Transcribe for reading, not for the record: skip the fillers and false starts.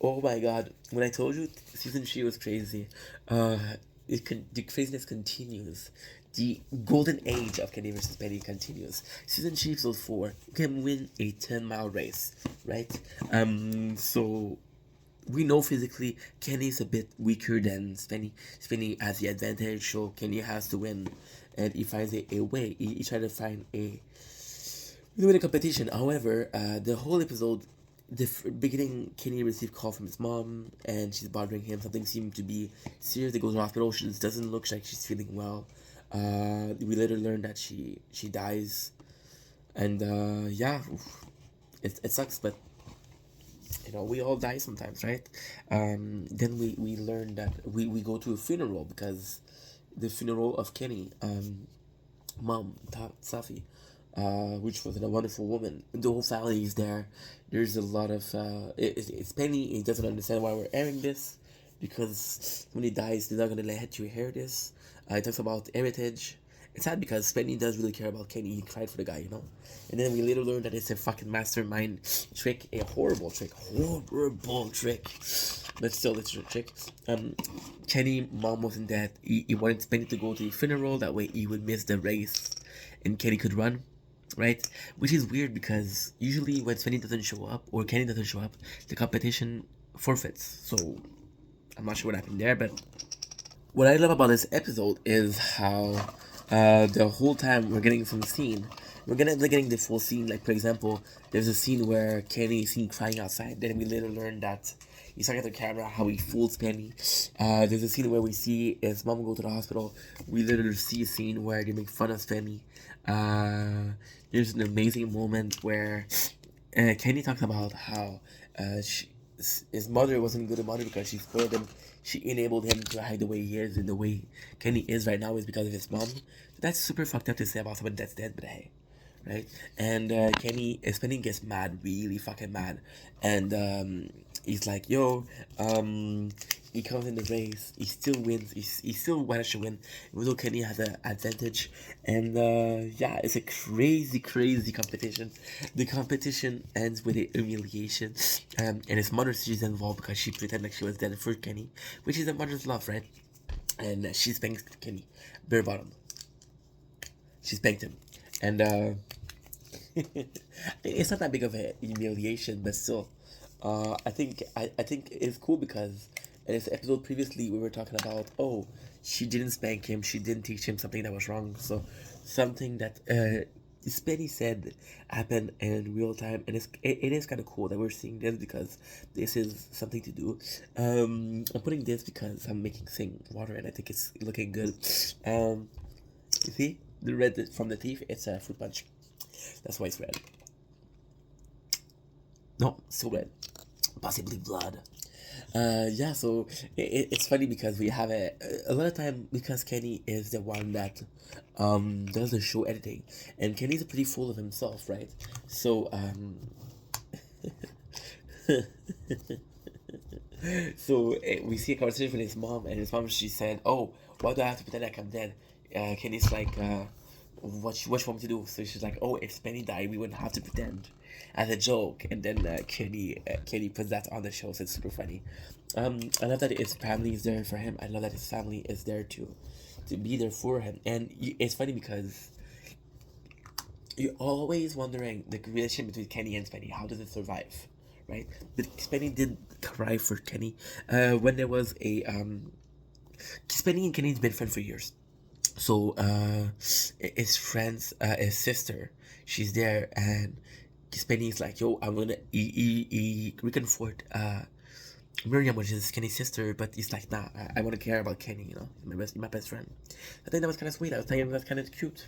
Oh my god, when I told you season 3 was crazy, uh, the craziness continues. The golden age of Kenny versus Penny continues. Season 3, episode 4, you can win a 10-mile race, right? So we know physically Kenny's a bit weaker than Spenny. Spenny has the advantage, so Kenny has to win, and he finds a way. He tries to find a win the competition. However, the whole episode, beginning, Kenny received call from his mom, and she's bothering him. Something seemed to be serious. They go to the hospital. She doesn't look like she's feeling well. We later learn that she dies, and yeah, it sucks, but we all die sometimes, right? Then we learn that we go to a funeral because the funeral of Kenny, mom, Safi, which was a wonderful woman. The whole family is there. There's a lot of it's Penny. He doesn't understand why we're airing this, because when he dies, they're not gonna let you hear this. It talks about heritage. It's sad because Penny does really care about Kenny. He cried for the guy. And then we later learn that it's a fucking mastermind trick, a horrible trick, but still it's a trick. Kenny mom wasn't dead. He wanted Penny to go to the funeral. That way he would miss the race, and Kenny could run, right? Which is weird because usually when Spenny doesn't show up or Kenny doesn't show up, the competition forfeits. So I'm not sure what happened there, but what I love about this episode is how the whole time we're getting some scene. We're gonna be getting the full scene. Like, for example, there's a scene where Kenny is seen crying outside. Then we later learn that he's talking to the camera, how he fools Penny. There's a scene where we see his mom go to the hospital. We literally see a scene where they make fun of Penny. There's an amazing moment where Kenny talks about how his mother wasn't a good mother because she spoiled him. She enabled him to hide the way he is, and the way Kenny is right now is because of his mom. That's super fucked up to say about someone that's dead, but hey, right? And Kenny, Penny gets mad, really fucking mad, and he's like, "Yo, he comes in the race, he still wins, he still managed to win, even though Kenny has an advantage." And yeah, it's a crazy, crazy competition. The competition ends with a humiliation, and his mother she's involved because she pretended like she was dead for Kenny, which is a mother's love, right? And she spanked Kenny, bare bottom. She spanked him, and it's not that big of a humiliation, but still, I think it's cool because in this episode previously we were talking about, oh, she didn't spank him, she didn't teach him something that was wrong, so something that Spenny said happened in real time, and it is kind of cool that we're seeing this because this is something to do. I'm putting this because I'm making sing water and I think it's looking good. You see the red from the teeth? It's a fruit punch. That's why it's red. No, still red. Possibly blood. Yeah, so it's funny because we have a lot of time because Kenny is the one that does the show editing, and Kenny's pretty full of himself, right? So so we see a conversation with his mom, and his mom she said, "Oh, why do I have to pretend like I'm dead?" Kenny's like, what you want me to do?" So she's like, "Oh, if Spenny died, we wouldn't have to pretend," as a joke. And then Kenny puts that on the show, so it's super funny. I love that his family is there for him. I love that his family is there to be there for him. And it's funny because you're always wondering the relation between Kenny and Spenny. How does it survive, right? But Spenny did cry for Kenny. When there was a Spenny and Kenny's been friends for years. So his friends, his sister, she's there, and Spenny's like, "Yo, I'm gonna he reconfort Miriam, which is Kenny's sister," but he's like, "Nah, I want to care about Kenny. He's my best friend." I think that was kind of sweet. I was thinking that's kind of cute.